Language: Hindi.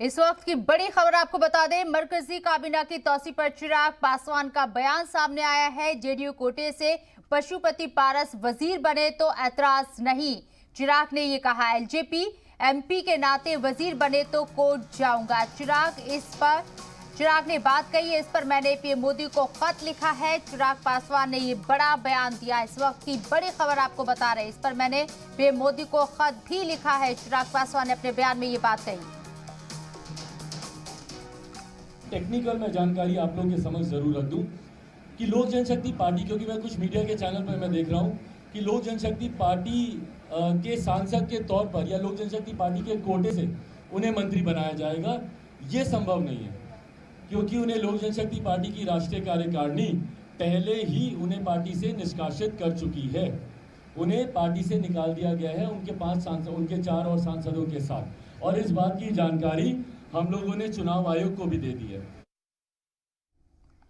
इस वक्त की बड़ी खबर आपको बता दें, मरकजी काबीना की तौसी पर चिराग पासवान का बयान सामने आया है। जेडीयू कोटे से पशुपति पारस वजीर बने तो ऐतराज नहीं। चिराग ने ये कहा, एलजेपी एमपी के नाते वजीर बने तो कोर्ट जाऊंगा। चिराग ने बात कही है, इस पर मैंने पीएम मोदी को खत लिखा है। चिराग पासवान ने ये बड़ा बयान दिया। इस वक्त की बड़ी खबर आपको बता रहे हैं, इस पर मैंने पीएम मोदी को खत भी लिखा है। चिराग पासवान ने अपने बयान में ये बात कही। टेक्निकल मैं जानकारी आप लोगों के समझ जरूर रख दूं कि लोक जनशक्ति पार्टी, क्योंकि मैं कुछ मीडिया के चैनल पर मैं देख रहा हूं कि लोक जनशक्ति पार्टी के सांसद के तौर पर या लोक जनशक्ति पार्टी के कोटे से उन्हें मंत्री बनाया जाएगा। ये संभव नहीं है, क्योंकि उन्हें लोक जनशक्ति पार्टी की राष्ट्रीय कार्यकारिणी पहले ही उन्हें पार्टी से निष्कासित कर चुकी है। उन्हें पार्टी से निकाल दिया गया है उनके 4 और सांसदों के साथ, और इस बात की जानकारी हम लोगों ने चुनाव आयोग को भी दे दी है।